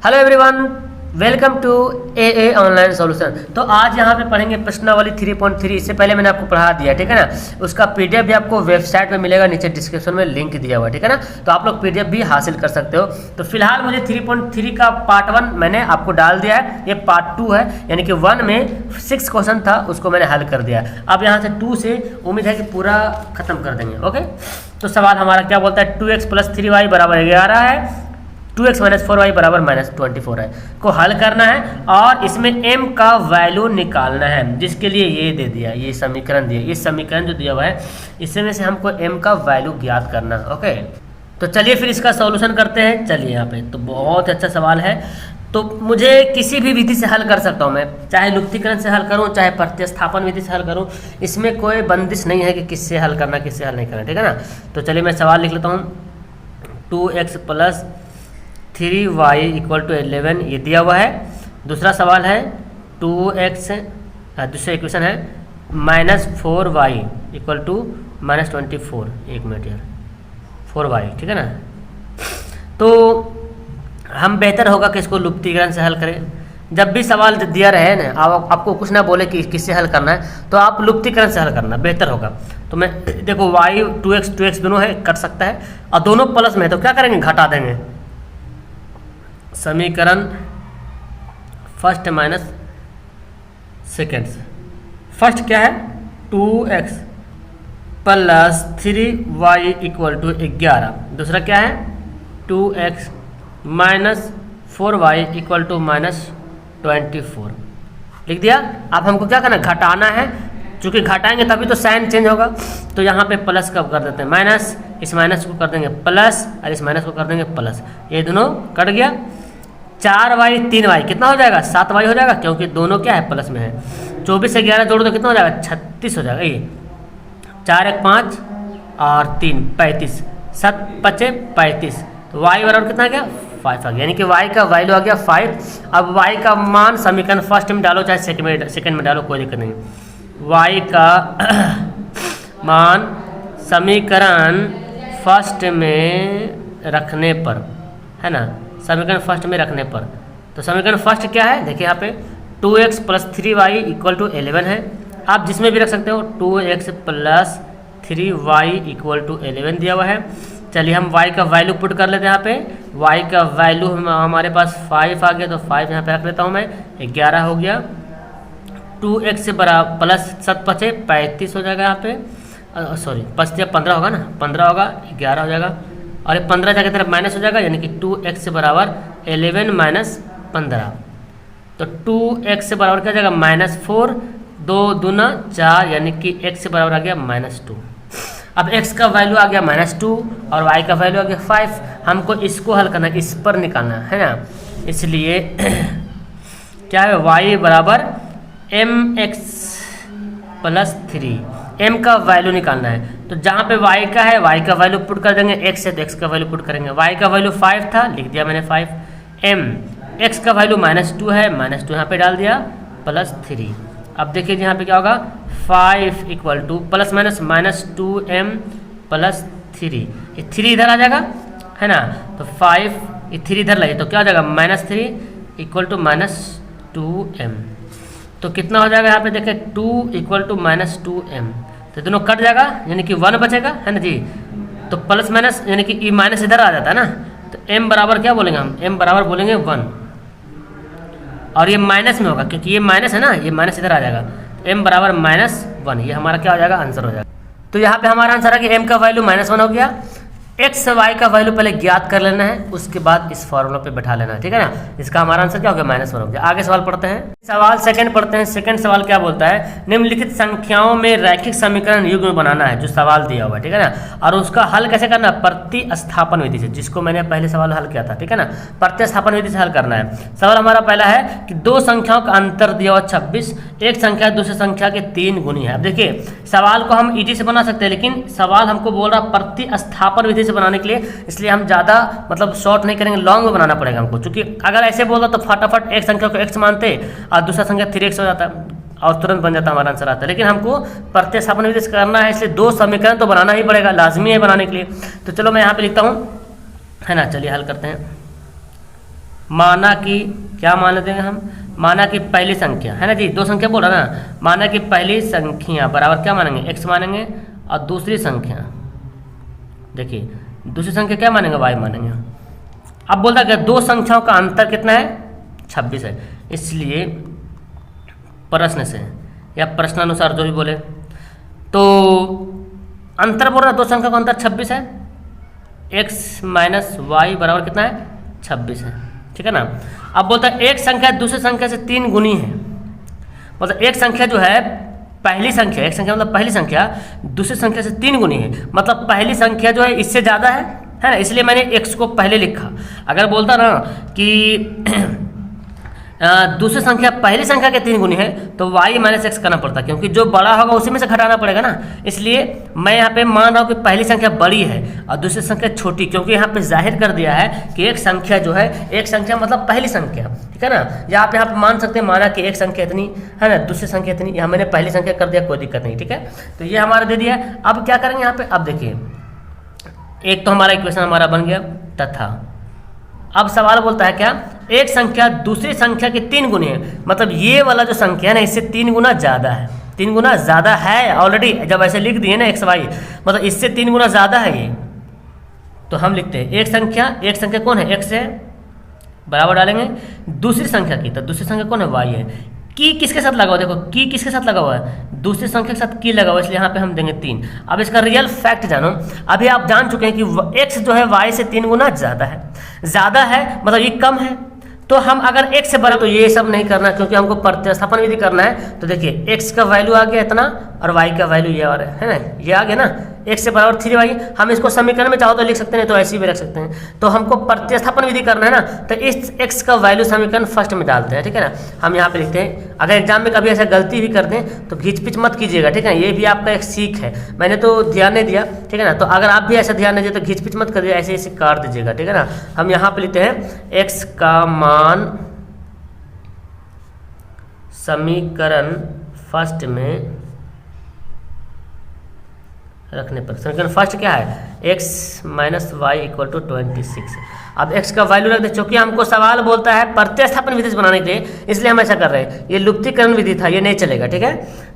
Hello everyone, welcome to a online solution. तो आज यहाँ पे पढ़ेंगे प्रश्नावली 3.3। इससे पहले मैंने आपको पढ़ा दिया, ठीक है ना। उसका पीडीएफ भी आपको वेबसाइट में मिलेगा, नीचे डिस्क्रिप्शन में लिंक दिया हुआ है, ठीक है ना। तो आप लोग पीडीएफ भी हासिल कर सकते हो। तो फिलहाल मुझे 3.3 का पार्ट 1 मैंने आपको डाल दिया है, ये पार्ट 2 है, यानी कि 1 में 6 क्वेश्चन था, उसको मैंने हल कर दिया है। अब यहाँ से 2 से उम्मीद है कि पूरा खत्म कर देंगे। ओके, तो सवाल हमारा क्या बोलता है, 2x + 3y = 11 है, 2x - 4y = -24 है, को हल करना है और इसमें m का वैल्यू निकालना है, जिसके लिए ये दे दिया, ये समीकरण दिया, ये समीकरण जो दिया हुआ है इसमें से हमको m का वैल्यू ज्ञात करना है। ओके, तो चलिए फिर इसका सॉल्यूशन करते हैं। चलिए यहाँ पे तो बहुत अच्छा सवाल है। तो मुझे किसी भी विधि से हल कर सकता हूँ मैं, चाहे लुप्तीकरण से हल करूँ, चाहे प्रतिस्थापन विधि से हल करूँ, इसमें कोई बंदिश नहीं है कि किससे हल करना किससे हल नहीं करना, ठीक है ना। तो चलिए मैं सवाल लिख लेता हूँ। 2x + 3y = 11 ये दिया हुआ है। दूसरा सवाल है 2x, दूसरा इक्वेशन है -4y = -24। एक मिनट यार, 4y, ठीक है ना। तो हम बेहतर होगा कि इसको लुप्तीकरण से हल करें। जब भी सवाल दिया रहे ना, आपको कुछ ना बोले कि किससे हल करना है, तो आप लुप्तीकरण से हल करना बेहतर होगा। तो मैं देखो y 2x दोनों है, कट सकता है, और दोनों प्लस में है, तो क्या करेंगे, घटा देंगे। समीकरण फर्स्ट माइनस सेकेंड। फर्स्ट क्या है, 2x + 3y = 11। दूसरा क्या है, 2x - 4y = -24। लिख दिया। अब हमको क्या करना है, घटाना है। चूँकि घटाएंगे तभी तो साइन चेंज होगा, तो यहाँ पे प्लस कब कर देते हैं, माइनस, इस माइनस को कर देंगे प्लस और इस माइनस को कर देंगे प्लस। ये दोनों कट गया। 4y 3y कितना हो जाएगा, 7y हो जाएगा, क्योंकि दोनों क्या है, प्लस में है। 24 से 11 जोड़ दो कितना हो जाएगा, 36 हो जाएगा। ये 4 1 5 और 3 35, 7 5 35। तो y बराबर कितना आ गया, 5 आ गया, यानी कि y का वैल्यू आ गया 5। अब y का मान समीकरण फर्स्ट में डालो, चाहे सेकंड में डालो, कोई दिक्कत नहीं। y का मान समीकरण फर्स्ट में रखने पर, है ना, समीकरण फर्स्ट में रखने पर। तो समीकरण फर्स्ट क्या है, देखिए यहाँ पे 2x + 3y = 11 है। आप जिसमें भी रख सकते हो, 2x + 3y = 11 दिया हुआ है। चलिए हम y का वैल्यू पुट कर लेते हैं। यहाँ पे y का वैल्यू हमारे पास 5 आ गया, तो 5 यहाँ पे रख लेता हूँ मैं, 11 हो गया। 2x + 7 5 35 हो जाएगा यहाँ पे, सॉरी 5 15 होगा ना, 15 होगा, 11 हो जाएगा, और 15 जाके तरफ माइनस हो जाएगा, यानी कि 2x = 11 - 15। तो 2x बराबर क्या हो जाएगा, -4, 2 दूना 4, यानी कि x बराबर आ गया -2। अब x का वैल्यू आ गया -2 और y का वैल्यू आ गया 5। हमको इसको हल करना है, इस पर निकालना है ना। इसलिए क्या है, y = mx + 3, m का वैल्यू निकालना है। तो जहाँ पे y का है, y का वैल्यू पुट कर देंगे, x है तो x का वैल्यू पुट करेंगे। y का वैल्यू 5 था, लिख दिया मैंने 5। m x का वैल्यू -2 है, -2 यहाँ पे डाल दिया, +3। अब देखिए यहाँ पे क्या होगा, 5 = ±-2m + 3। ये 3 इधर आ जाएगा, है ना। तो 5, ये 3 इधर लगे, तो क्या हो जाएगा, -3 = -2m। तो कितना हो जाएगा यहाँ पे देखिए, 2 = -2m। तो दोनों कट जाएगा, यानी कि 1 बचेगा, है ना जी। तो प्लस माइनस, यानी कि ई माइनस इधर आ जाता है ना। तो m बराबर क्या बोलेंगे हम, m बराबर बोलेंगे 1, और ये माइनस में होगा क्योंकि ये माइनस है ना, ये माइनस इधर आ जाएगा। तो m बराबर -1, ये हमारा क्या हो जाएगा, आंसर हो जाएगा। तो यहाँ पे हमारा आंसर है कि m का वैल्यू -1 हो गया। x y का वैल्यू पहले ज्ञात कर लेना है, उसके बाद इस फॉर्मूला पे बैठा लेना है, ठीक है ना। इसका हमारा आंसर क्या हो गया, -1 हो गया। आगे सवाल पढ़ते हैं। सवाल सेकंड पढ़ते हैं। सेकंड सवाल क्या बोलता है, निम्नलिखित संख्याओं में रैखिक समीकरण युग्म बनाना है, जो सवाल दिया हुआ है, ठीक है ना। और उसका हल कैसे करना है, प्रतिस्थापन विधि से, जिसको मैंने पहले सवाल हल किया था, ठीक है ना। प्रतिस्थापन विधि से हल करना है। सवाल हमारा पहला है कि 2 संख्याओं का अंतर दिया हुआ 26, एक संख्या दूसरी संख्या के 3 गुनी है। अब देखिए सवाल को हम ईजी से बना सकते हैं, लेकिन सवाल हमको बोल रहा प्रतिस्थापन विधि से बनाने के लिए, इसलिए हम ज़्यादा मतलब शॉर्ट नहीं करेंगे, लॉन्ग में बनाना पड़ेगा हमको। क्योंकि अगर ऐसे बोलता तो फटाफट एक संख्या को x मानते और दूसरा संख्या 3x हो जाता और तुरंत बन जाता, हमारा आंसर आता है। लेकिन हमको प्रतिस्थापन विधि से करना है, इसलिए 2 समीकरण तो बनाना ही पड़ेगा, लाजमी है बनाने के लिए। तो चलो मैं यहाँ पे लिखता हूँ, है ना। चलिए हल करते हैं। माना कि क्या मान लेते हैं हम, माना कि पहली संख्या है ना जी, दो संख्या बोला ना, माना कि पहली संख्या बराबर क्या मानेंगे, x मानेंगे, और दूसरी संख्या देखिए दूसरी संख्या क्या मानेंगे, y मानेंगे। अब बोलता है कि दो संख्याओं का अंतर कितना है, 26 है। इसलिए प्रश्न से या प्रश्नानुसार जो भी बोले तो अंतर बोल रहा है, दो संख्या का अंतर 26 है, x माइनस वाई बराबर कितना है, 26 है, ठीक है ना। अब बोलता है एक संख्या दूसरी संख्या से 3 गुनी है, मतलब एक संख्या जो है पहली संख्या, एक संख्या मतलब पहली संख्या दूसरी संख्या से 3 गुनी है, मतलब पहली संख्या जो है इससे ज़्यादा है ना, इसलिए मैंने x को पहले लिखा। अगर बोलता ना कि दूसरी संख्या पहली संख्या के 3 गुनी है तो y माइनस एक्स करना पड़ता, क्योंकि जो बड़ा होगा उसी में से घटाना पड़ेगा ना। इसलिए मैं यहाँ पे मान रहा हूँ कि पहली संख्या बड़ी है और दूसरी संख्या छोटी, क्योंकि यहाँ पे जाहिर कर दिया है कि एक संख्या जो है, एक संख्या मतलब पहली संख्या, ठीक है ना। या आप यहाँ पे मान सकते हैं, माना कि एक संख्या इतनी है ना, दूसरी संख्या इतनी, यहाँ मैंने पहली संख्या कर दिया, कोई दिक्कत नहीं, ठीक है। तो ये हमारा दे दिया। अब क्या करेंगे यहाँ पे, अब देखिए एक तो हमारा इक्वेशन हमारा बन गया, तथा अब सवाल बोलता है क्या, एक संख्या दूसरी संख्या की 3 गुनी है, मतलब ये वाला जो संख्या है ना इससे 3 गुना ज़्यादा है, 3 गुना ज़्यादा है ऑलरेडी, जब ऐसे लिख दिए ना x y, मतलब इससे 3 गुना ज़्यादा है ये। तो हम लिखते हैं एक संख्या कौन है, x है, बराबर डालेंगे दूसरी संख्या की, तो दूसरी संख्या कौन है, y है। की किसके साथ लगा हुआ, देखो की किसके साथ लगा हुआ है, दूसरी संख्या के साथ की लगा हुआ है, इसलिए यहाँ पे हम देंगे 3। अब इसका रियल फैक्ट जानो, अभी आप जान चुके हैं कि x जो है y से 3 गुना ज़्यादा है, मतलब ये कम है। तो हम अगर x से बड़ा, तो ये सब नहीं करना क्योंकि हमको प्रतिस्थापन विधि करना है। तो देखिए x का वैल्यू आ गया इतना और y का वैल्यू ये आ रहा है ना, ये आ गया ना, x से बराबर 3y। हम इसको समीकरण में चाहो तो लिख सकते हैं, तो ऐसे भी रख सकते हैं। तो हमको प्रतिस्थापन विधि करना है ना, तो इस x का वैल्यू समीकरण फर्स्ट में डालते हैं, ठीक है ना। हम यहाँ पे लिखते हैं, अगर एग्जाम में कभी ऐसा गलती भी कर दें तो घिच पिच मत कीजिएगा, ठीक है। ये भी आपका एक सीख है, मैंने तो ध्यान नहीं दिया, ठीक है ना। तो अगर आप भी ऐसा ध्यान नहीं दिया तो घिच पिच मत करिए, ऐसे ऐसे काट दीजिएगा, ठीक है ना। हम यहाँ पे लिखते हैं x का मान समीकरण फर्स्ट में रखने पर, समीकरण फर्स्ट क्या है, x minus y equal to 26। अब x का वैल्यू रख दे, चूंकि हमको सवाल बोलता है प्रतिस्थापन विधि से बनाने के लिए, इसलिए हम ऐसा कर रहे हैं। ये लुप्तीकरण विधि था, ये नहीं चलेगा, ठीक है।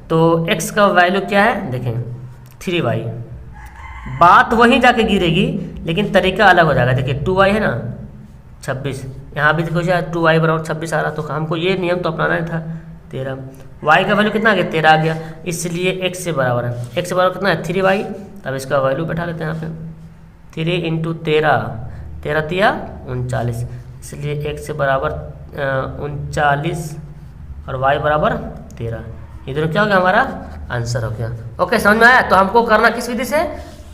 तो x का वैल्यू क्या है, देखें 3y, बात वहीं जाके गिरेगी लेकिन तरीका अलग हो जाएगा। देखिए 2y है ना 26, यहाँ भी देखो शायद 2y बराबर 26 आ रहा, तो हमको ये नियम तो अपनाना था 13। y का वैल्यू कितना आ गया, 13 आ गया, इसलिए x से बराबर है, x से बराबर कितना है 3y। तब इसका वैल्यू बैठा लेते हैं यहाँ पे, 3 इंटू 13, 13 तिया 39, इसलिए x से बराबर 39 और y बराबर 13। ये दोनों क्या हो गया, हमारा आंसर हो गया। ओके, समझ में आया। तो हमको करना किस विधि से,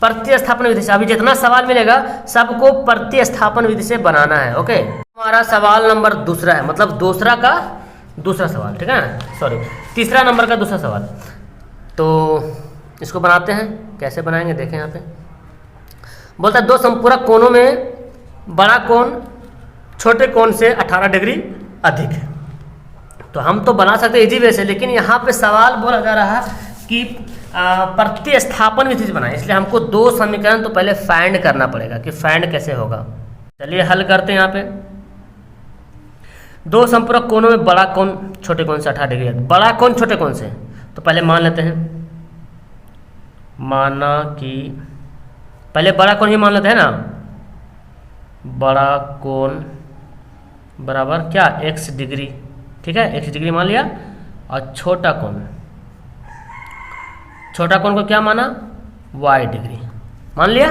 प्रतिस्थापन विधि से। अभी जितना सवाल मिलेगा सबको प्रतिस्थापन विधि से बनाना है। ओके, हमारा सवाल नंबर दूसरा है, मतलब दूसरा का दूसरा सवाल, ठीक है ना, सॉरी तीसरा नंबर का दूसरा सवाल। तो इसको बनाते हैं, कैसे बनाएंगे देखें। यहाँ पे बोलता है दो संपूरक कोणों में बड़ा कोण छोटे कोण से 18 डिग्री अधिक है। तो हम तो बना सकते हैं इजी वे से, लेकिन यहाँ पे सवाल बोला जा रहा है कि प्रतिस्थापन विधि से बनाए, इसलिए हमको दो समीकरण तो पहले फाइंड करना पड़ेगा कि फाइंड कैसे होगा। चलिए हल करते हैं। यहाँ पे दो संपूरक कोणों में बड़ा कोण छोटे कोण से 18 डिग्री, बड़ा कोण छोटे कोण से, तो पहले मान लेते हैं, माना कि पहले बड़ा कोण ही मान लेते हैं ना, बड़ा कोण बराबर क्या x डिग्री, ठीक है, x डिग्री मान लिया, और छोटा कोण को क्या माना, y डिग्री मान लिया।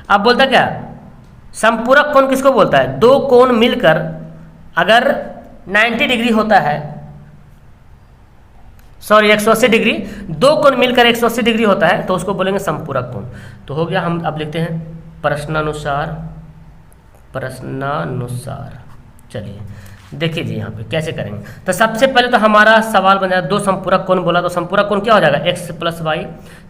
अब बोलता क्या, संपूरक कोण किसको बोलता है, दो कोण मिलकर अगर 90 डिग्री होता है, सॉरी 180 डिग्री, दो कोण मिलकर 180 डिग्री होता है तो उसको बोलेंगे संपूरक कोण। तो हो गया। हम अब लिखते हैं प्रश्नानुसार। चलिए देखिए जी यहाँ पे कैसे करेंगे। तो सबसे पहले तो हमारा सवाल बन जाएगा, दो संपूरक कोण बोला तो संपूरक कोण क्या हो जाएगा, x प्लस वाई,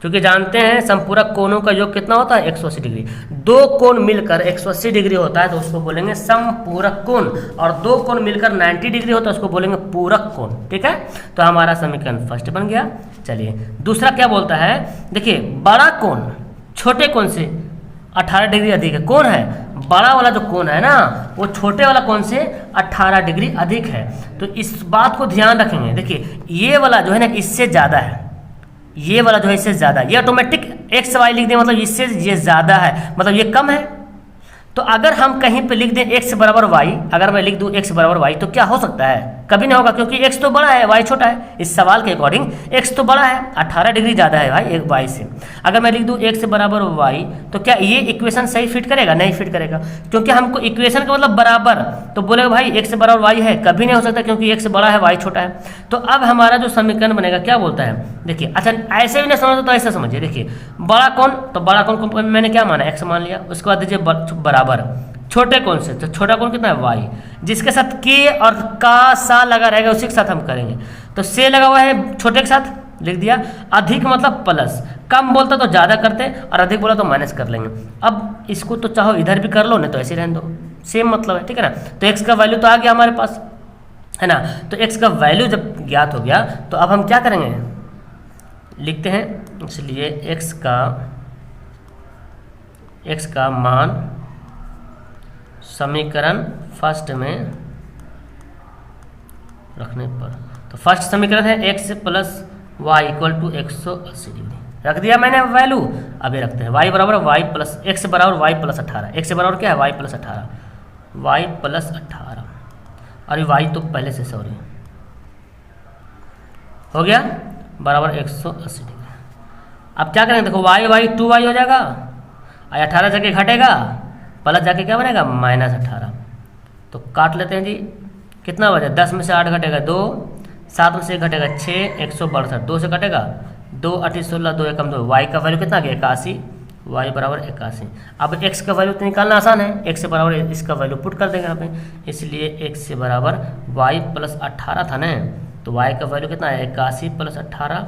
क्योंकि जानते हैं संपूरक कोणों का योग कितना होता है 180 डिग्री। दो कोण मिलकर 180 डिग्री होता है तो उसको बोलेंगे संपूरक कोण, और दो कोण मिलकर 90 डिग्री होता है उसको बोलेंगे पूरक कोण, ठीक है। तो हमारा समीकरण फर्स्ट बन गया। चलिए दूसरा क्या बोलता है, देखिए बड़ा कोण छोटे कोण से 18 डिग्री अधिक है। कौन है, बड़ा वाला जो कोण है ना वो छोटे वाला कोण से 18 डिग्री अधिक है। तो इस बात को ध्यान रखेंगे। देखिए ये वाला जो है ना इससे ज़्यादा है, ये वाला जो है इससे ज़्यादा, ये ऑटोमेटिक एक्स वाई लिख दें, मतलब इससे ये ज़्यादा है, मतलब ये कम है। तो अगर हम कहीं पे लिख दें x बराबर y, अगर मैं लिख दूं x बराबर y तो क्या हो सकता है? कभी नहीं होगा, क्योंकि x तो बड़ा है y छोटा है। इस सवाल के अकॉर्डिंग x तो बड़ा है, 18 डिग्री ज़्यादा है भाई y से। अगर मैं लिख दूं x बराबर y तो क्या ये इक्वेशन सही फिट करेगा? नहीं फिट करेगा, क्योंकि हमको इक्वेशन का मतलब बराबर, तो बोलेगा भाई x बराबर y है, कभी नहीं हो सकता क्योंकि x बड़ा है y छोटा है। तो अब हमारा जो समीकरण बनेगा क्या बोलता है, देखिए अच्छा ऐसे भी नहीं समझते तो ऐसा समझिए। देखिए बड़ा कौन, तो बड़ा कौन को मैंने क्या माना x मान लिया, उसके बाद दीजिए बराबर छोटे कौन से, तो छोटा कौन कितना है y, जिसके साथ k और का सा लगा रहेगा उसी के साथ हम करेंगे। तो से लगा हुआ है छोटे के साथ लिख दिया, अधिक मतलब प्लस, कम बोलता तो ज़्यादा करते और अधिक बोला तो माइनस कर लेंगे। अब इसको तो चाहो इधर भी कर लो, नहीं तो ऐसे रहने दो, सेम मतलब है, ठीक है ना। तो x का वैल्यू तो आ गया हमारे पास, है ना। तो x का वैल्यू जब ज्ञात हो गया तो अब हम क्या करेंगे, लिखते हैं, इसलिए x का मान समीकरण फर्स्ट में रखने पर, तो फर्स्ट समीकरण है x plus y equal to 180 degree, रख दिया मैंने वैल्यू। अब ये रखते हैं y बराबर वाई प्लस x बराबर वाई प्लस 18, x बराबर क्या है y प्लस 18, y प्लस 18, अरे y तो पहले से सॉरी हो गया बराबर 180 डिग्री। अब क्या करेंगे, देखो y 2y हो जाएगा, 18 जगह घटेगा, प्लस जाके क्या बनेगा -18। तो काट लेते हैं जी, कितना बचा, 10 में से 8 घटेगा 2, 7 में से 1 घटेगा 6, 162, 2 से घटेगा 2, 8, 16, 2 एकम 2, y का वैल्यू कितना गया 81, y बराबर 81। अब x का वैल्यू तो निकालना आसान है, x से बराबर इसका वैल्यू पुट कर देंगे यहाँ पे, इसलिए x से बराबर y प्लस 18 था ना, तो y का वैल्यू कितना है 81 प्लस 18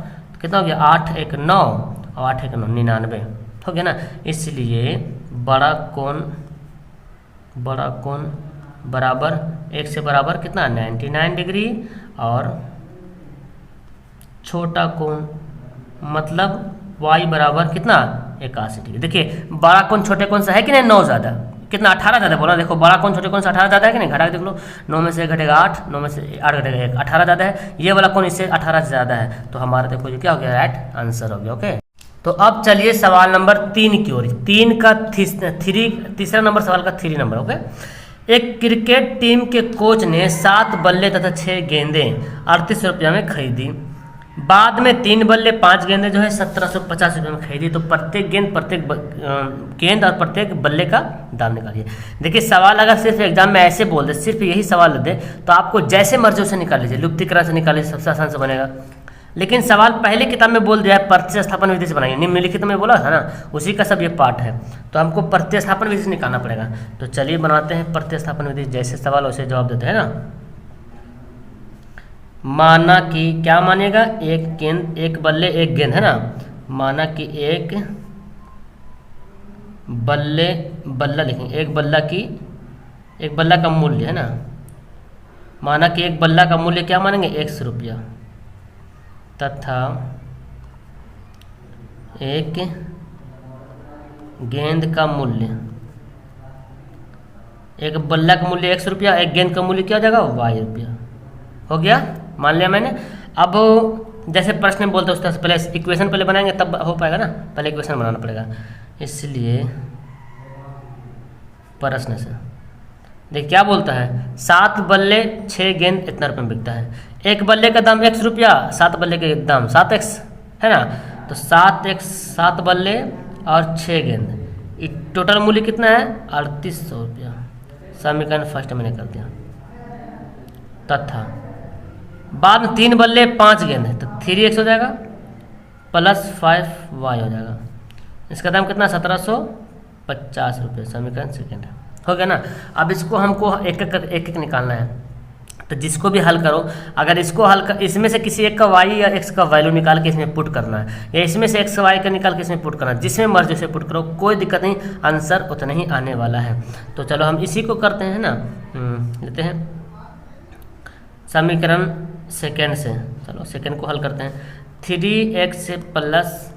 कितना हो गया 8, 1, 9 और 8, 1, 9 99 हो गया ना। इसलिए बड़ा कोण बराबर x से बराबर कितना 99 डिग्री और छोटा कोण मतलब y बराबर कितना 81 डिग्री। देखिए बड़ा कोण छोटे कोण से है कि नहीं 9 ज़्यादा, कितना 18 ज़्यादा बोला, देखो बड़ा कोण छोटे कोण से 18 ज़्यादा है कि नहीं, घटा के देख लो, 9 में से 1 घटेगा 8, 9 में से 8 घटेगा 1, 18 ज़्यादा है, ये वाला कोण इससे 18 से ज़्यादा है, तो हमारा देखो ये क्या हो गया राइट आंसर हो गया। ओके, तो अब चलिए सवाल नंबर 3 की ओर, 3 का तीसरा नंबर सवाल का 3 नंबर। ओके, एक क्रिकेट टीम के कोच ने 7 बल्ले तथा 6 गेंदें 38 रुपये में खरीदी, बाद में 3 बल्ले 5 गेंदें जो है 1750 रुपये में खरीदी, तो प्रत्येक गेंद और प्रत्येक बल्ले का दाम निकालिए। देखिए सवाल अगर सिर्फ एग्जाम में ऐसे बोल दे, सिर्फ यही सवाल दे तो आपको जैसे मर्जी उसे निकाल लीजिए, लुप्तीकरण से निकालिए, सबसे आसान से बनेगा। लेकिन सवाल पहले किताब में बोल दिया है प्रतिस्थापन विधि से बनाइए, निम्नलिखित में बोला था ना, उसी का सब ये पार्ट है, तो हमको प्रतिस्थापन विधि से निकालना पड़ेगा। तो चलिए बनाते हैं प्रतिस्थापन विधि, जैसे सवाल वैसे जवाब देते हैं ना। माना कि क्या मानिएगा, एक बल्ले एक गेंद है ना, माना कि एक बल्ला लिखेंगे, एक बल्ला का मूल्य है ना, माना कि एक बल्ला का मूल्य क्या मानेंगे 100 रुपया, तथा एक गेंद का मूल्य, एक बल्ला का मूल्य 100 रुपया, एक गेंद का मूल्य क्या हो जाएगा y रुपया। हो गया, मान लिया मैंने। अब जैसे प्रश्न बोलते हैं उस तरह से पहले इक्वेशन पहले बनाएंगे तब हो पाएगा ना, पहले इक्वेशन बनाना पड़ेगा। इसलिए प्रश्न से देख क्या बोलता है, 7 बल्ले 6 गेंद इतना रुपये में बिकता है, एक बल्ले का दाम 100 रुपया, 7 बल्ले के दाम 7x है ना, तो 7x 7 बल्ले और 6 गेंद, टोटल मूल्य कितना है 3800 रुपया। समीकरण फर्स्ट मैंने कर दिया, तथा बाद में 3 बल्ले 5 गेंद है तो 3x हो जाएगा प्लस 5y हो जाएगा, इसका दाम कितना 1750 रुपये। समीकरण सेकेंड हो गया ना। अब इसको हमको एक एक निकालना है, तो जिसको भी हल करो, अगर इसको हल कर, इसमें से किसी एक का y या x का वैल्यू निकाल के इसमें पुट करना है, या इसमें से x y का निकाल के इसमें पुट करना है, जिसमें मर्जी से पुट करो, कोई दिक्कत नहीं, आंसर उतना ही आने वाला है। तो चलो हम इसी को करते हैं ना, लेते हैं समीकरण सेकेंड से, चलो सेकेंड को हल करते हैं। 3x plus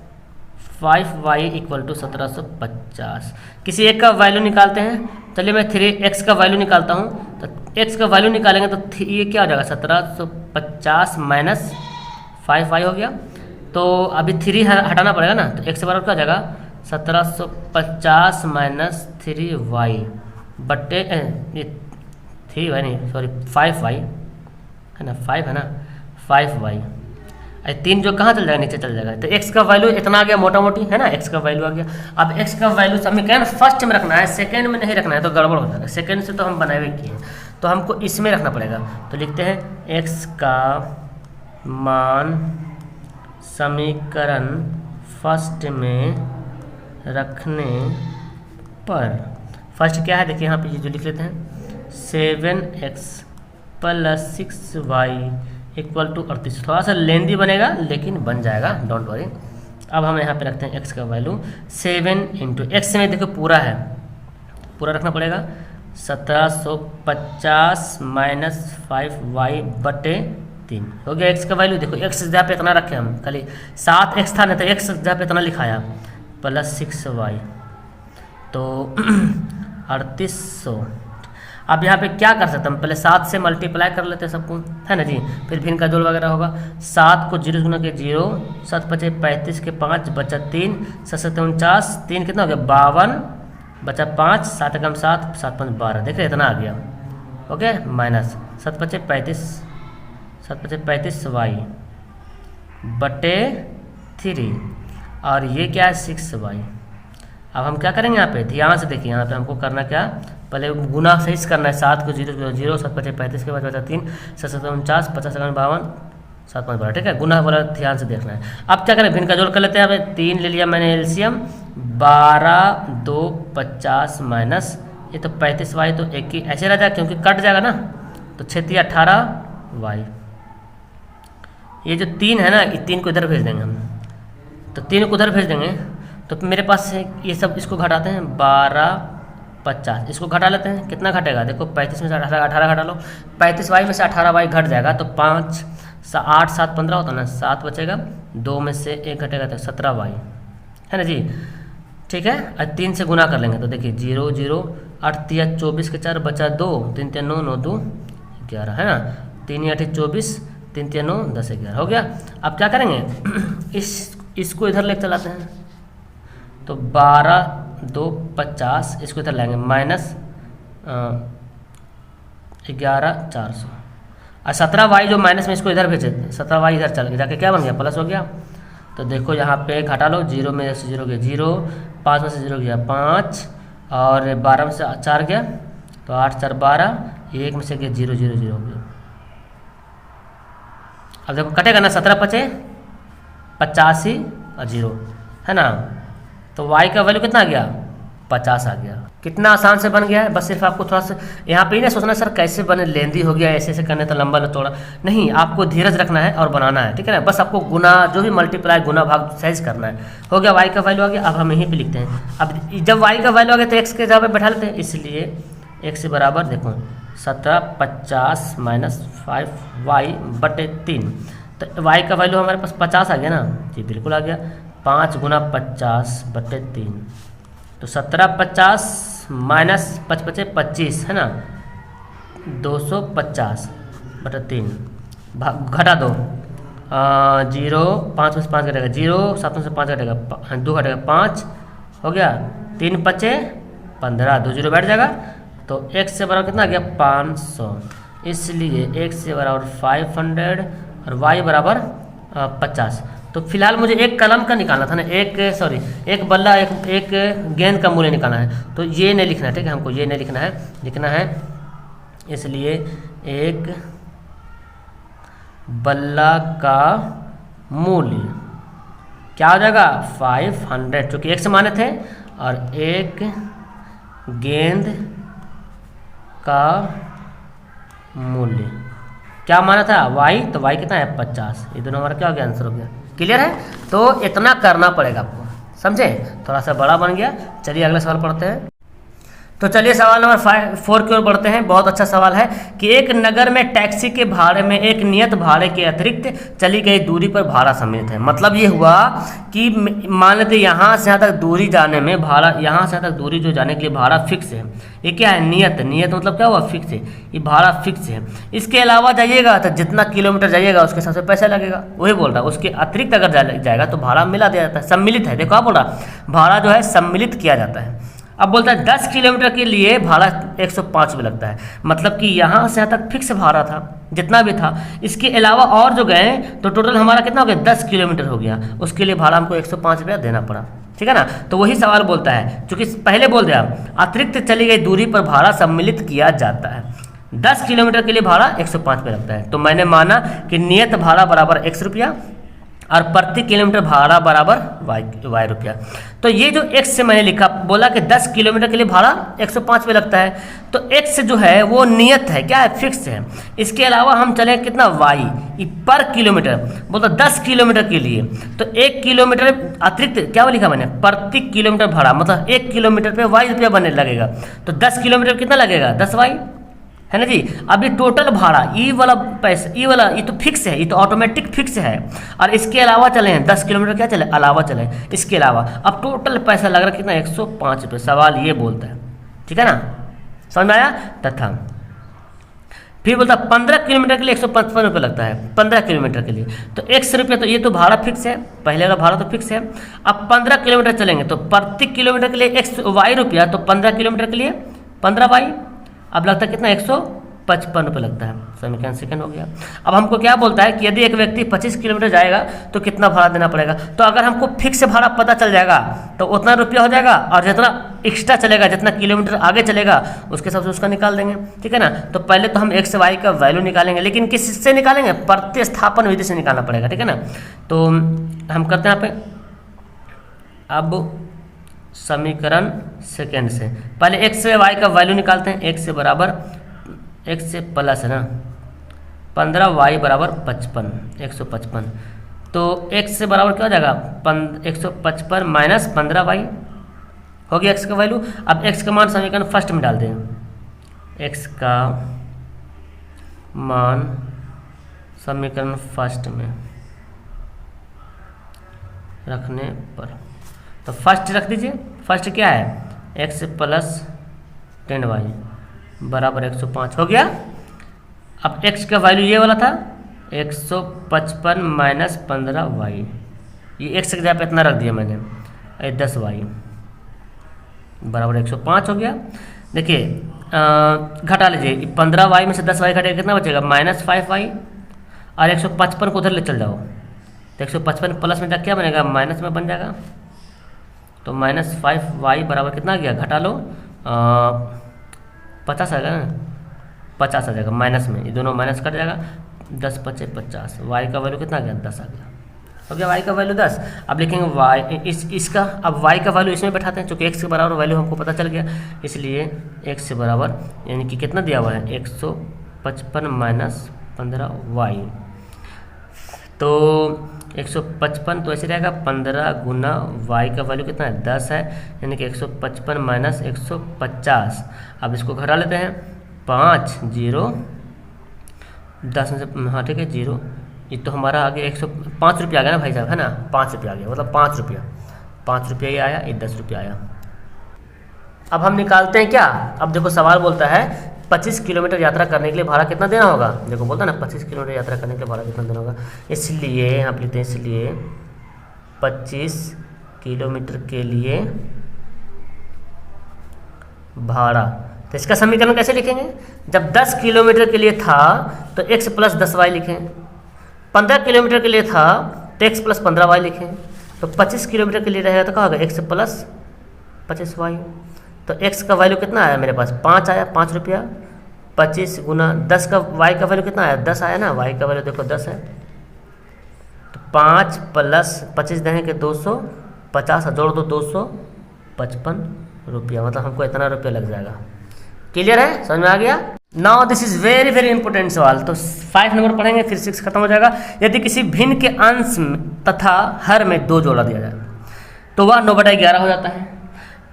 5y equal to 1750, किसी एक का वैल्यू निकालते हैं, चलिए मैं 3x का वैल्यू निकालता हूँ। तो x का वैल्यू निकालेंगे तो ये क्या हो जाएगा 1750 माइनस 5y हो गया। तो अभी 3 हटाना पड़ेगा ना, तो x बराबर क्या हो जाएगा 1750 माइनस 3y बट्टे ये 3y नहीं सॉरी 5y है ना, 5 है ना 5y। 3 जो कहाँ चल जाएगा नीचे चल जाएगा। तो x का वैल्यू इतना आ गया मोटा मोटी है ना, x का वैल्यू आ गया। अब x का वैल्यू हमें क्या है फर्स्ट में रखना है, सेकंड में नहीं रखना है तो गड़बड़ हो जाएगा। सेकंड से तो हम बनाए हुए किए तो हमको इसमें रखना पड़ेगा। तो लिखते हैं x का मान समीकरण फर्स्ट में रखने पर, फर्स्ट क्या है देखिए यहाँ पे जो लिख लेते हैं 7x plus 6y equal to 38। थोड़ा सा लेंदी बनेगा लेकिन बन जाएगा, डोंट वरी। अब हम यहाँ पे रखते हैं x का वैल्यू 7 इंटू x में देखो पूरा है, पूरा रखना पड़ेगा 1750 माइनस 5y बटे 3 हो गया x का वैल्यू। देखो x जहाँ पे इतना रखे हम, खाली 7x था नहीं तो x जहाँ पे इतना लिखाया प्लस 6y तो 3800। अब यहाँ पे क्या कर सकते हैं हम, पहले 7 से मल्टीप्लाई कर लेते हैं सबको है ना जी, फिर भिन्न का जोड़ वगैरह होगा। 7 को 0 गुना के 0, 7 पचे 35 के 5 बचा 3, 7 7 49, 3 कितना हो गया 52 बचा 5, 7 कम 7, 7 5 12, देख रहे इतना आ गया। ओके माइनस 7 पचे 35, 7 पचे 35 वाई बटे 3 और ये क्या है 6y। अब हम क्या करेंगे यहाँ पे ध्यान से देखिए, यहाँ पे हमको करना क्या, पहले गुना सही से करना है। 7 को 0 0, 7 पचे 35 के बाद बचा 3, 7 7 49, 50 52, 7 5 12, ठीक है। गुना वाला ध्यान से देखना है। अब क्या करें भिन्न का जोड़ कर लेते हैं। अब 3 ले लिया मैंने एलसीएम, 12 2 50 माइनस ये तो 35y तो एक ही ऐसे रह जाएगा क्योंकि कट जाएगा ना, तो 6 18y। ये जो 3 है ना, ये 3 को इधर भेज देंगे हम, तो 3 को उधर भेज देंगे तो मेरे पास ये सब इसको घटाते हैं 12 50, इसको घटा लेते हैं कितना घटेगा देखो 35 में से 18 घटा लो, 35y में से 18y घट जाएगा तो 5 8 7 15 होता है ना, 7 बचेगा, 2 में से 1 घटेगा तो 17y है ना जी, ठीक है। और 3 से गुना कर लेंगे तो देखिए 0 0 8 3 24 के 4 बचा 2, 3 3 9 9 2 11 है ना, 3 8 24, 3 3 9 10 11 हो गया। अब क्या करेंगे इसको इधर लेकर चलाते हैं तो 12 2 50 इसको इधर लाएंगे माइनस 11 400 और 17y जो माइनस में इसको इधर भेजे 17y इधर चल गया जाके क्या बन गया प्लस हो गया। तो देखो यहाँ पे घटा लो, 0 में से 0 गया 0, 5 में से 0 गया 5 और 12 में से 4 गया तो 8 4 12, 1 में से गया 0 0 0 हो गया। अब देखो कटेगा ना 17 पचे 85 और 0 है ना, तो y का वैल्यू कितना आ गया 50 आ गया। कितना आसान से बन गया है, बस सिर्फ आपको थोड़ा सा यहाँ पे ही ना सोचना सर कैसे बने, लेंदी हो गया ऐसे ऐसे करने तो लंबा चौड़ा नहीं, आपको धीरज रखना है और बनाना है, ठीक है ना। बस आपको गुना जो भी मल्टीप्लाई गुना भाग सहज करना है। हो गया y का वैल्यू आ गया। अब हम यहीं पे लिखते हैं, अब जब y का वैल्यू आ गया तो x के जगह पे बैठा लेते हैं, इसलिए x बराबर देखो 1750 माइनस 5y बटे 3, तो y का वैल्यू हमारे पास 50 आ गया ना जी, बिल्कुल आ गया। 5 गुना 50 बटे 3 तो 1750 माइनस 5 पचे 25 है ना, 250 बटे 3 घटा दो 0 5 में से 5 घटेगा 0, 7 में से 5 घटेगा 2 घटेगा 5 हो गया, 3 पचे 15, 2 0 बैठ जाएगा तो x से बराबर कितना आ गया 500, इसलिए x से बराबर 500 और y बराबर 50। तो फिलहाल मुझे एक कलम का निकालना था ना, एक बल्ला एक गेंद का मूल्य निकालना है, तो ये नहीं लिखना है, ठीक है, हमको ये नहीं लिखना है, लिखना है इसलिए एक बल्ला का मूल्य क्या हो जाएगा 500, चूँकि एक से माने थे, और एक गेंद का मूल्य क्या माना था y, तो y कितना है 50, ये दोनों हमारा क्या हो गया आंसर हो गया। क्लियर है, तो इतना करना पड़ेगा आपको, समझे, थोड़ा सा बड़ा बन गया। चलिए अगला सवाल पढ़ते हैं। तो चलिए सवाल नंबर 4 की ओर बढ़ते हैं। बहुत अच्छा सवाल है कि एक नगर में टैक्सी के भाड़े में एक नियत भाड़े के अतिरिक्त चली गई दूरी पर भाड़ा सम्मिलित है। मतलब ये हुआ कि मान लेते यहाँ से यहाँ तक दूरी जाने में भाड़ा, यहाँ से यहाँ तक दूरी जो जाने के लिए भाड़ा फिक्स है। ये क्या है? नियत। नियत मतलब क्या हुआ? फिक्स है, ये भाड़ा फिक्स है। इसके अलावा जाइएगा तो जितना किलोमीटर जाइएगा उसके हिसाब से पैसा लगेगा, वही बोल रहा है। उसके अतिरिक्त अगर जाएगा तो भाड़ा मिला दिया जाता है, सम्मिलित है। देखो आप बोल रहा भाड़ा जो है सम्मिलित किया जाता है। अब बोलता है 10 किलोमीटर के लिए भाड़ा 105 रुपये लगता है। मतलब कि यहाँ से यहाँ तक फिक्स भाड़ा था जितना भी था, इसके अलावा और जो गए तो टोटल हमारा कितना हो गया? 10 किलोमीटर हो गया। उसके लिए भाड़ा हमको 105 रुपया देना पड़ा। ठीक है ना? तो वही सवाल बोलता है, चूँकि पहले बोल दिया अतिरिक्त चली गई दूरी पर भाड़ा सम्मिलित किया जाता है। 10 किलोमीटर के लिए भाड़ा 105 रुपये लगता है। तो मैंने माना कि नियत भाड़ा बराबर x रुपया और प्रति किलोमीटर भाड़ा बराबर वाई रुपया। तो ये जो x से मैंने लिखा, बोला कि 10 किलोमीटर के लिए भाड़ा 105 रुपये लगता है, तो x जो है वो नियत है, क्या है? फिक्स है। इसके अलावा हम चले कितना? y पर किलोमीटर, बोलता 10 किलोमीटर के लिए तो 1 किलोमीटर अतिरिक्त क्या लिखा मैंने? प्रति किलोमीटर भाड़ा, मतलब 1 किलोमीटर पे वाई रुपया बनने लगेगा। तो 10 किलोमीटर कितना लगेगा? 10 वाई, है ना जी। अब ये टोटल भाड़ा ई वाला पैसा, ई वाला ये तो फिक्स है, ये तो ऑटोमेटिक फिक्स है। और इसके अलावा चले हैं 10 किलोमीटर क्या चले? अलावा चले, इसके अलावा अब टोटल पैसा लग रहा है कितना? 105 रुपये। सवाल ये बोलता है, ठीक है ना? समझ में आया? तथा फिर बोलता है 15 किलोमीटर के लिए 155 रुपये लगता है। 15 किलोमीटर के लिए तो 100 रुपये, तो ये तो भाड़ा फिक्स है, पहले वाला भाड़ा तो फिक्स है। अब 15 किलोमीटर चलेंगे तो प्रति किलोमीटर के लिए x वाई रुपया, तो 15 किलोमीटर के लिए 15 वाई। अब लगता है कितना? 155 रुपये लगता है। समीकरण सेकंड हो गया। अब हमको क्या बोलता है कि यदि एक व्यक्ति 25 किलोमीटर जाएगा तो कितना भाड़ा देना पड़ेगा। तो अगर हमको फिक्स भाड़ा पता चल जाएगा तो उतना रुपया हो जाएगा, और जितना एक्स्ट्रा चलेगा, जितना किलोमीटर आगे चलेगा उसके हिसाब से उसका निकाल देंगे। ठीक है ना? तो पहले तो हम x y का वैल्यू निकालेंगे, लेकिन किससे निकालेंगे? प्रतिस्थापन विधि से निकालना पड़ेगा। ठीक है ना? तो हम करते हैं यहाँ पे अब समीकरण सेकेंड से पहले x से y का वैल्यू निकालते हैं। x से बराबर, x से प्लस है ना 15, y बराबर 55, 155। तो x से बराबर क्या हो जाएगा? 155 माइनस 15y हो गया x का वैल्यू। अब x का मान समीकरण फर्स्ट में डाल दें। x का मान समीकरण फर्स्ट में रखने पर, तो फर्स्ट रख दीजिए। फर्स्ट क्या है? x प्लस 10y बराबर 105 हो गया। अब x का वैल्यू ये वाला था 155 माइनस 15y, ये x की जगह पे इतना रख दिया मैंने, 10y बराबर 105 हो गया। देखिए घटा लीजिए, 15y में से 10y घटेगा कितना बचेगा? माइनस 5y, और 155 को उधर ले चल जाओ तो 155 प्लस में क्या बनेगा? माइनस में बन जाएगा। तो माइनस 5y बराबर कितना आ गया? घटा लो 50 आ जाएगा ना, 50 आ जाएगा माइनस में, ये दोनों माइनस कट जाएगा। 10 पचे 50, y का वैल्यू कितना आ गया? 10 आ गया। हो गया y का वैल्यू 10। अब लिखेंगे y इसका, अब y का वैल्यू इसमें बैठाते हैं, चूँकि x के बराबर वैल्यू हमको पता चल गया, इसलिए x से बराबर यानी कि कितना दिया हुआ है? 155 माइनस 15y, तो 155 तो ऐसे रहेगा 15 गुना y का वैल्यू कितना है? 10 है, यानी कि 155 माइनस 150। अब इसको घटा लेते हैं, 5 0 10 में से, हाँ ठीक है 0, ये तो हमारा आ गया 105 रुपया आ गया ना भाई साहब, है ना? 5 रुपया आ गया, मतलब 5 रुपया ये आया, ये 10 रुपया आया। अब हम निकालते हैं क्या? अब देखो सवाल बोलता है 25 किलोमीटर यात्रा करने के लिए भाड़ा कितना देना होगा। देखो बोलता है ना 25 किलोमीटर यात्रा करने के लिए भाड़ा कितना देना होगा, इसलिए आप लिखते हैं, इसलिए 25 किलोमीटर के लिए भाड़ा। तो इसका समीकरण कैसे लिखेंगे? जब 10 किलोमीटर के लिए था तो x प्लस 10y लिखें, 15 किलोमीटर के लिए था तो x प्लस 15y लिखें, तो 25 किलोमीटर के लिए रहेगा तो क्या होगा? x plus 25y। तो x का वैल्यू कितना आया मेरे पास? 5 आया, 5 रुपया। 25 गुना 10 का y का वैल्यू कितना आया? 10 आया ना, y का वैल्यू देखो 10 है। तो 5 प्लस 25 देंगे 250, जोड़ दो 255 रुपया, मतलब हमको इतना रुपया लग जाएगा। क्लियर है? समझ में आ गया? Now this is very very important सवाल। तो 5 नंबर पढ़ेंगे, फिर 6 खत्म हो जाएगा। यदि किसी भिन्न के अंश तथा हर में 2 जोड़ा दिया जाए तो वह 9/11 हो जाता है।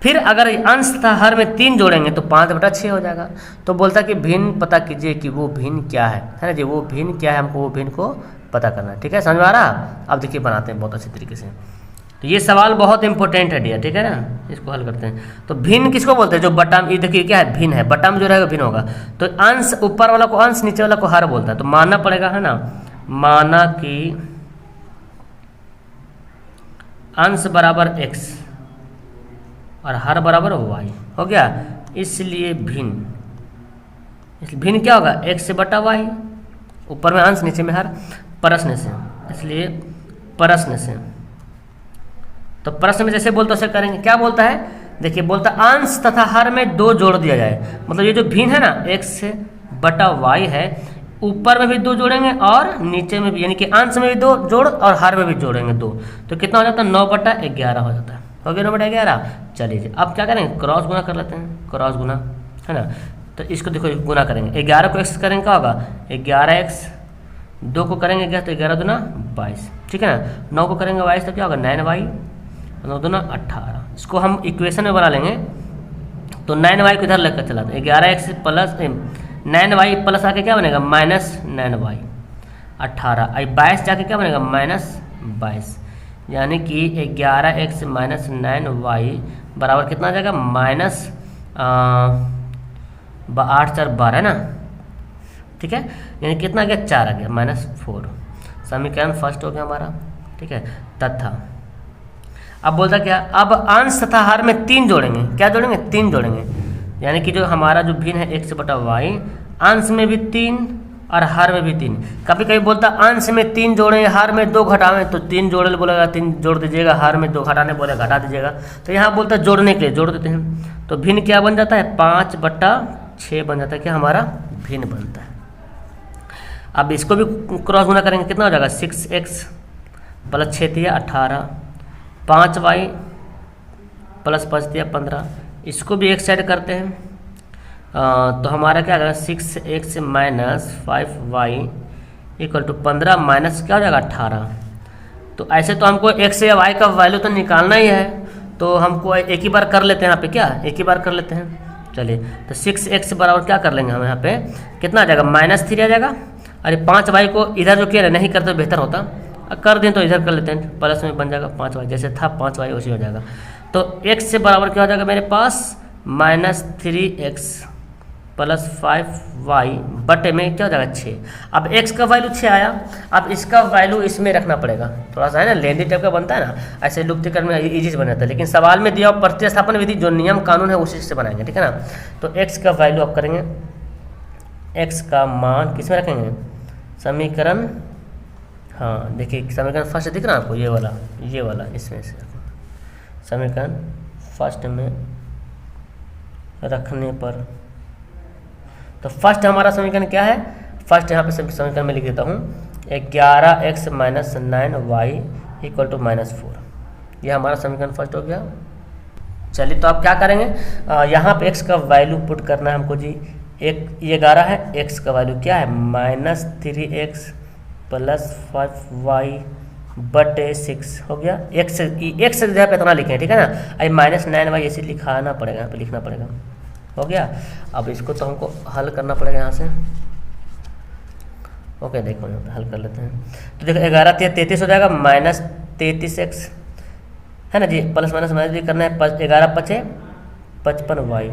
फिर अगर अंश तथा हर में 3 जोड़ेंगे तो 5/6 हो जाएगा। तो बोलता है कि भिन्न पता कीजिए कि वो भिन्न क्या है ना जी, वो भिन्न क्या है, हमको वो भिन्न को पता करना है। ठीक है, समझ में आ रहा? अब देखिए बनाते हैं बहुत अच्छे तरीके से। तो ये सवाल बहुत इंपॉर्टेंट है डियर, ठीक है ना, इसको हल करते हैं। तो भिन्न किसको बोलते हैं? जो बटा, ये देखिए क्या है, भिन्न है, बटा में जो रहेगा भिन्न होगा। तो अंश ऊपर वाला को अंश, नीचे वाला को हर बोलता है। तो मानना पड़ेगा, है ना, माना कि अंश बराबर x और हर बराबर y हो गया, इसलिए भिन्न, इसलिए भिन्न क्या होगा? x से बटा y, ऊपर में अंश नीचे में हर, प्रश्न से, इसलिए प्रश्न से। तो प्रश्न में जैसे बोलते वैसे करेंगे। क्या बोलता है? देखिए बोलता अंश तथा हर में 2 जोड़ दिया जाए। मतलब ये जो भिन्न है ना, x से बटा y है, ऊपर में भी 2 जोड़ेंगे और नीचे में भी, यानी कि अंश में भी 2 जोड़ और हर में भी जोड़ेंगे 2। तो कितना हो जाता है? 9/11 हो जाता है। हो गया 9/11। चलिए अब क्या करेंगे? क्रॉस गुना कर लेते हैं, क्रॉस गुना, है ना। तो इसको देखो गुना करेंगे, 11 को x करेंगे क्या होगा? 11x, 2 को करेंगे क्या? तो 11 दूना 22, ठीक है ना। 9 को करेंगे 22 तो क्या होगा? 9y, 9 दूना 18। इसको हम इक्वेशन में बना लेंगे। तो 9y को इधर लेकर चलाते हैं, 11x प्लस 9y प्लस आके क्या बनेगा? -9y, 18। अब 22 जाके क्या बनेगा? -22, यानी कि 11x - 9y बराबर कितना आ जाएगा? -8×4 है ना, ठीक है। यानी कितना आ गया? 4 आ गया, -4। समीकरण फर्स्ट हो गया हमारा, ठीक है। तथा अब बोलता क्या? अब अंश तथा हर में 3 जोड़ेंगे। क्या जोड़ेंगे? 3 जोड़ेंगे, यानी कि जो हमारा जो भिन्न है x बटा y, अंश में भी 3 और हर में भी 3। कभी कभी बोलता अंश में 3 जोड़ें, हर में 2 घटावें, तो 3 जोड़े बोलेगा 3 जोड़ दीजिएगा, हर में 2 घटाने बोले घटा दीजिएगा। तो यहाँ बोलता है जोड़ने के लिए जोड़ देते हैं। तो भिन्न क्या बन जाता है? 5/6 बन जाता है, क्या हमारा भिन्न बनता है। अब इसको भी क्रॉस गुना करेंगे, कितना हो जाएगा? 6x प्लस 6 दिया 18, 5y प्लस 5 दिया 15। इसको भी एक साइड करते हैं, तो हमारा क्या आएगा? 6x - 5y = 15 माइनस क्या हो जाएगा? 18। तो ऐसे तो हमको x या y का वैल्यू तो निकालना ही है, तो हमको एक ही बार कर लेते हैं यहाँ पे, क्या एक ही बार कर लेते हैं। चलिए तो 6x बराबर क्या कर लेंगे हम यहाँ पे? कितना आ जाएगा? -3 आ जाएगा। अरे 5y को इधर जो किया नहीं करते बेहतर होता, कर दें तो इधर कर लेते हैं, प्लस में बन जाएगा 5y, जैसे था 5y वैसे हो जाएगा। तो x से बराबर क्या हो जाएगा मेरे पास? -3x प्लस 5y बटे में क्या हो जाएगा? 6। अब x का वैल्यू 6 आया, अब इसका वैल्यू इसमें रखना पड़ेगा। थोड़ा सा है ना लेंदी टाइप का बनता है ना, ऐसे लुप्तीकरण में इजी से बन जाता है, लेकिन सवाल में दिया प्रतिस्थापन विधि जो नियम कानून है उसी से बनाएंगे, ठीक है ना। तो x का वैल्यू आप करेंगे, x का मान किस में रखेंगे? समीकरण, हाँ देखिए समीकरण फर्स्ट दिख रहा है आपको, ये वाला इसमें से समीकरण फर्स्ट में रखने पर, तो फर्स्ट हमारा समीकरण क्या है? फर्स्ट यहाँ पे समीकरण में लिख देता हूँ, 11x - 9y = -4। ये हमारा समीकरण फर्स्ट हो गया। चलिए तो आप क्या करेंगे? यहाँ पे x का वैल्यू पुट करना है हमको जी। ये 11 है, x का वैल्यू क्या है? -3x प्लस 5y बटे 6 हो गया। x से जगह पे इतना लिखें, ठीक है ना। अब -9y ऐसे लिखाना पड़ेगा, यहाँ पे लिखना पड़ेगा। हो गया। अब इसको तो हमको हल करना पड़ेगा यहाँ से। ओके देखो यहाँ पे हल कर लेते हैं। तो देखो 11 × 33 हो जाएगा, -33x है ना जी, प्लस माइनस माइनस भी करना है। 11 × 5 = 55y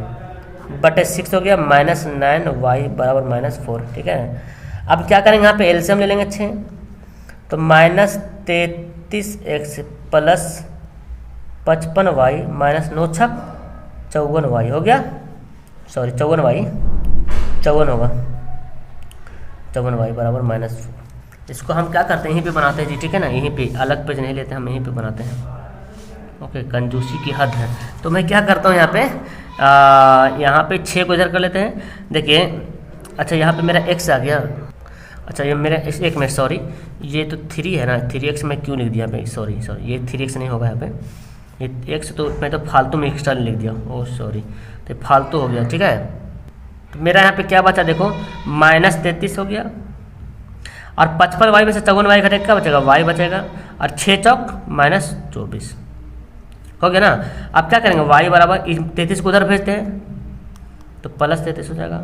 बटे 6 हो गया, -9y बराबर -4, ठीक है। अब क्या करेंगे? यहाँ पे एलसीएम ले लेंगे 6, तो -33x प्लस 55y -9 × 6 = 54y हो गया। सॉरी 54y, 54 होगा, 54y बराबर -4। इसको हम क्या करते हैं? यहीं पे बनाते हैं जी, ठीक है ना। यहीं पे अलग पेज नहीं लेते, हम यहीं पे बनाते हैं। ओके, कंजूसी की हद है। तो मैं क्या करता हूँ यहाँ पे, यहाँ पे 6 को इधर कर लेते हैं। देखिए अच्छा यहाँ पे मेरा x आ गया। अच्छा ये मेरा एक मिनट, सॉरी ये तो 3 है ना, 3x में क्यों लिख दिया मैं? सॉरी ये 3x नहीं होगा यहाँ पे, ये x तो मैं तो फालतू में एक्स्ट्रा लिख दिया, ओह सॉरी, तो फालतू हो गया, ठीक है। तो मेरा यहाँ पे क्या बचा देखो, -33 हो गया, और 55y में से 54y घटेगा क्या बचेगा? y बचेगा, और 6 चौक -24, हो गया ना। अब क्या करेंगे, y बराबर 33 को उधर भेजते हैं तो प्लस 33 हो जाएगा।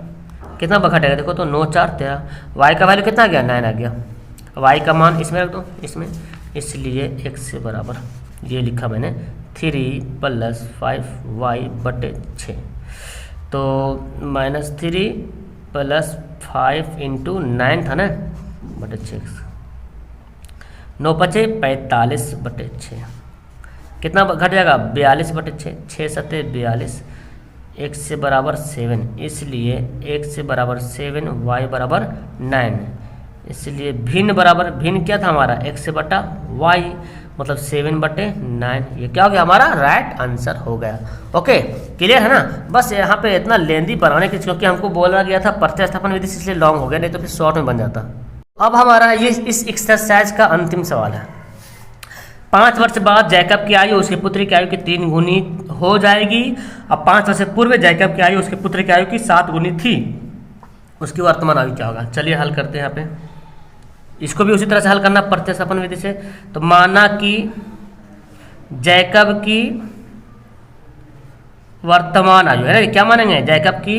कितना घटेगा देखो तो 9 4 13, y का वैल्यू कितना आ गया 9 आ गया। y का मान इसमें रख दो इसमें, इसलिए x से बराबर ये लिखा मैंने 3 + 5y/6, तो -3 + 5 × 9 था ना बटे 6, 9 × 5 = 45/6, कितना घट जाएगा 42/6, 6 × 7 = 42, x से बराबर 7, इसलिए x से बराबर 7, y बराबर 9, इसलिए भिन्न बराबर भिन्न क्या था हमारा x से बटा y, मतलब 7/9। ये क्या हो गया हमारा राइट आंसर हो गया। ओके क्लियर है ना। बस यहाँ पे इतना लेंदी बनाने के, क्योंकि हमको बोला गया था प्रतिस्थापन विधि से, इसलिए लॉन्ग हो गया, नहीं तो फिर शॉर्ट में बन जाता। अब हमारा ये इस एक्सरसाइज का अंतिम सवाल है। 5 वर्ष बाद जैकब की आयु उसके पुत्र की आयु की 3 गुनी हो जाएगी। अब 5 वर्ष पूर्व जैकब की आयु उसके पुत्र की आयु की 7 गुनी थी, उसकी वर्तमान आयु क्या होगा। चलिए हल करते हैं। यहाँ पे इसको भी उसी तरह से हल करना प्रतिस्थापन विधि से। तो माना कि जैकब की वर्तमान आयु है ना, क्या मानेंगे जैकब की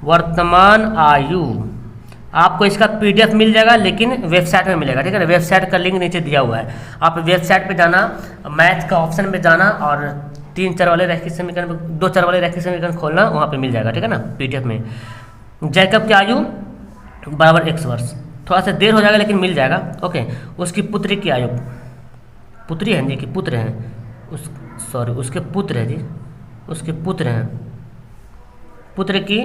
वर्तमान आयु। आपको इसका PDF मिल जाएगा, लेकिन वेबसाइट में मिलेगा, ठीक है ना। वेबसाइट का लिंक नीचे दिया हुआ है, आप वेबसाइट पे जाना, मैथ का ऑप्शन पे जाना और 3 चर वाले रैखिक समीकरण, 2 चर वाले रैखिक समीकरण खोलना, वहाँ पे मिल जाएगा, ठीक है ना PDF में। जैकब की आयु बराबर x वर्ष, थोड़ा सा देर हो जाएगा लेकिन मिल जाएगा। ओके, उसकी पुत्री की आयु, पुत्री है जी कि पुत्र हैं, उसके पुत्र है जी, उसके पुत्र हैं, पुत्र की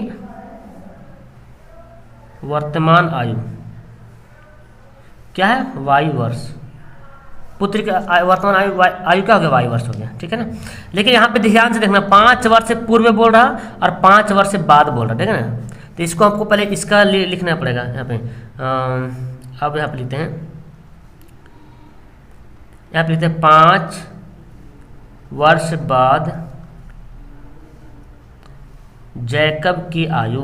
वर्तमान आयु क्या है y वर्ष, पुत्र की वर्तमान आयु क्या हो गया y वर्ष हो गया, ठीक है ना। लेकिन यहाँ पे ध्यान से देखना, 5 वर्ष से पूर्व बोल रहा और 5 वर्ष से बाद बोल रहा, ठीक है ना। तो इसको आपको पहले इसका लिखना पड़ेगा यहाँ पे। अब यहाँ पे लिखते हैं, यहाँ पे लिखते हैं 5 वर्ष बाद जैकब की आयु,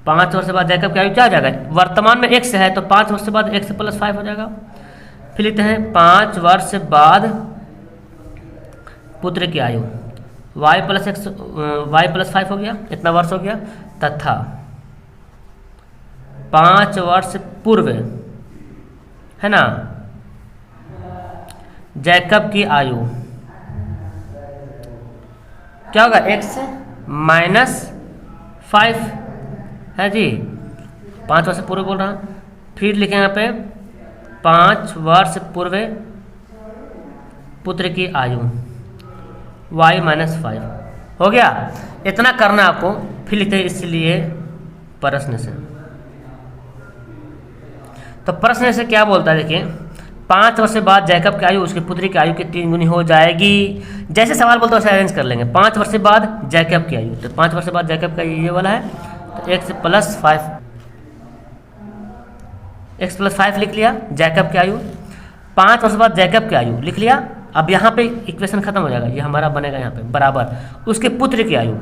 5 वर्ष बाद जैकब की आयु क्या हो जाएगा, वर्तमान में x है तो 5 वर्ष बाद x + 5 हो जाएगा। फिर लिखते हैं 5 वर्ष बाद पुत्र की आयु, y + 5 हो गया, इतना वर्ष हो गया, तथा 5 वर्ष पूर्व है ना जैकब की आयु क्या होगा x - 5 है जी, 5 वर्ष पूर्व बोल रहा। फिर लिखें यहाँ पे 5 वर्ष पूर्व पुत्र की आयु y - 5 हो गया। इतना करना आपको। फिर लिखते हैं इसलिए प्रश्न से, तो प्रश्न से क्या बोलता है देखिए, 5 वर्ष बाद जैकब की आयु उसके पुत्री की आयु की 3 गुनी हो जाएगी। जैसे सवाल बोलते हैं वैसे अरेंज कर लेंगे। 5 वर्ष बाद जैकब की आयु, तो 5 वर्ष बाद जैकब का ये वाला है, तो x + 5 लिख लिया जैकब की आयु। 5 वर्ष बाद जैकब की आयु लिख लिया। अब यहाँ पे इक्वेशन खत्म हो जाएगा, ये हमारा बनेगा यहाँ पे बराबर उसके पुत्र की आयु।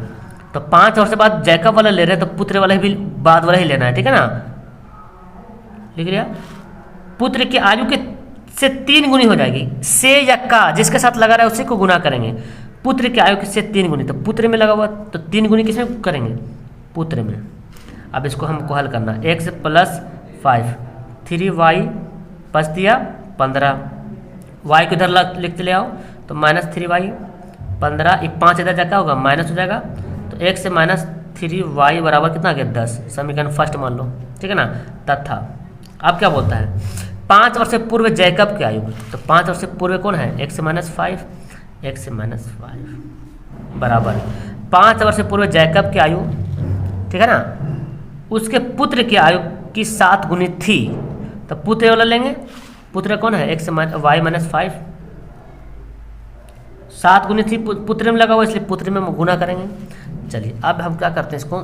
तो 5 वर्ष बाद जैकब वाला ले रहे हैं तो पुत्र वाला भी बाद वाला ही लेना है, ठीक है ना। लिख लिया, पुत्र की आयु के से 3 गुनी हो जाएगी, से या का जिसके साथ लगा रहा है उसी को गुना करेंगे। पुत्र की आयु से 3 गुनी, तो पुत्र में लगा हुआ तो 3 गुनी किसमें करेंगे, पुत्र में। अब इसको हमको हल करना, x + 5, 3y बच दिया 15, y को इधर लिखते ले आओ तो -3y, 15 5 इधर जाकर होगा माइनस हो जाएगा, तो x से -3y बराबर कितना आ गया 10, समीकरण फर्स्ट मान लो, ठीक है ना। तथा अब क्या बोलता है, 5 वर्ष से पूर्व जैकब की आयु, तो 5 वर्ष से पूर्व कौन है, x से -5 बराबर 5 वर्ष से पूर्व जैकब की आयु, ठीक है ना, उसके पुत्र की आयु की 7 गुनी थी, तो पुत्र वाला लेंगे, पुत्र कौन है x से y - 5, 7 गुनी थी पुत्र में लगा हुआ इसलिए पुत्र में गुना करेंगे। चलिए अब हम क्या करते हैं, इसको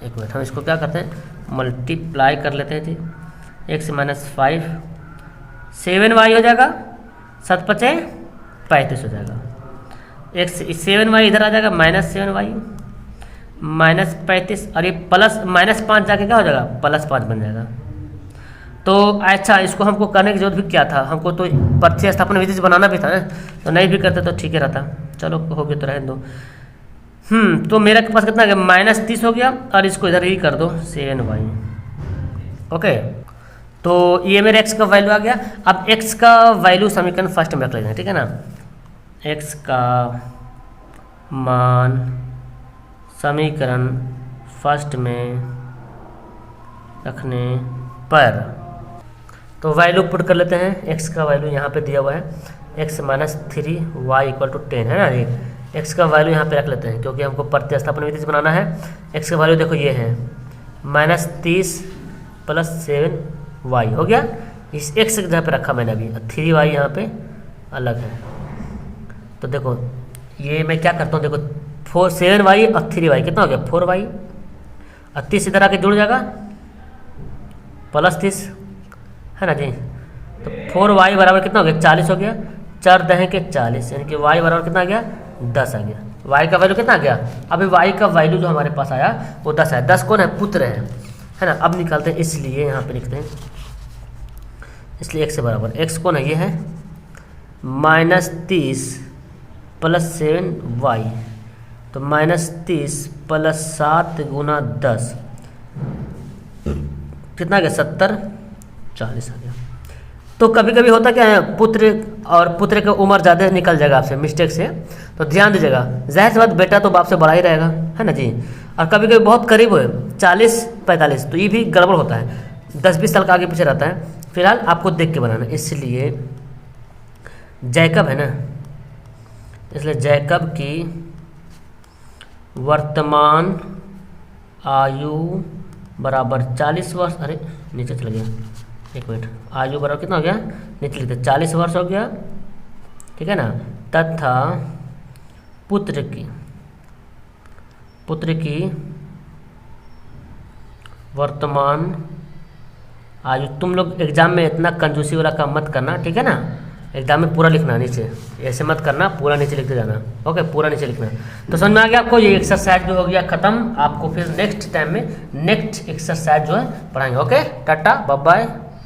एक मिनट, हम इसको क्या करते हैं मल्टीप्लाई कर लेते हैं जी, x - 5 7y हो जाएगा, 7 × 5 = 35 हो जाएगा, x 7y इधर आ जाएगा -7y -35, और ये प्लस -5 जाके क्या हो जाएगा +5 बन जाएगा, तो अच्छा, इसको हमको करने की जरूरत भी क्या था, हमको तो प्रतिस्थापन विधि से बनाना भी था ना, तो नहीं भी करते तो ठीक ही रहता। चलो हो गया तो रहने दो। तो मेरे पास कितना गया, -30 हो गया, और इसको इधर ही कर दो 7y। ओके, तो ये मेरे x का वैल्यू आ गया। अब x का वैल्यू समीकरण फर्स्ट में रख लेते हैं, ठीक है ना। x का मान समीकरण फर्स्ट में रखने पर तो वैल्यू पुट कर लेते हैं। x का वैल्यू यहाँ पे दिया हुआ है, x - 3y = 10 है ना। ये x का वैल्यू यहाँ पे रख लेते हैं क्योंकि हमको प्रतिस्थापन विधि से बनाना है। x का वैल्यू देखो ये है -30 + 7y हो गया। इस x के जगह पे रखा मैंने अभी, 3y यहाँ पे अलग है। तो देखो ये मैं क्या करता हूँ, देखो 7y और 3y कितना हो गया, 4y, और 30 इधर आके जुड़ जाएगा +30 है ना जी। तो 4y बराबर कितना हो गया, 40 हो गया। 4 दहें के 40, यानी कि y बराबर कितना आ गया, 10 आ गया। y का वैल्यू कितना आ गया, अभी y का वैल्यू जो हमारे पास आया वो 10 है। 10 कौन है, पुत्र है ना। अब निकालते हैं, इसलिए यहाँ पे लिखते हैं, इसलिए x से बराबर x कौन है, ये है -30 + 7y, तो -30 + 7 × 10 कितना आ गया, 70, 40 आ गया। तो कभी कभी होता क्या है, पुत्र और पुत्र की उम्र ज़्यादा निकल जाएगा आपसे मिस्टेक से, तो ध्यान दीजिएगा। जाहिर सी बात बेटा तो बाप से बड़ा ही रहेगा, है ना जी। और कभी कभी बहुत करीब हो 40-45, तो ये भी गड़बड़ होता है, 10-20 साल का आगे पीछे रहता है। फिलहाल आपको देख के बनाना, इसलिए जैकब है ना, इसलिए जैकब की वर्तमान आयु बराबर 40 वर्ष। अरे नीचे चल गया, एक मिनट। आयु बराबर कितना हो गया, नीचे लिखते 40 वर्ष हो गया, ठीक है ना। तथा पुत्र की वर्तमान आयु, तुम लोग एग्जाम में इतना कंजूसी वाला काम मत करना, ठीक है ना। एग्जाम में पूरा लिखना नीचे, ऐसे मत करना, पूरा नीचे लिखते जाना। ओके, पूरा नीचे लिखना। तो समझ में आ गया आपको, ये एक्सरसाइज भी हो गया खत्म। आपको फिर नेक्स्ट टाइम में नेक्स्ट एक्सरसाइज जो है पढ़ाएंगे। Okay, tata bye bye.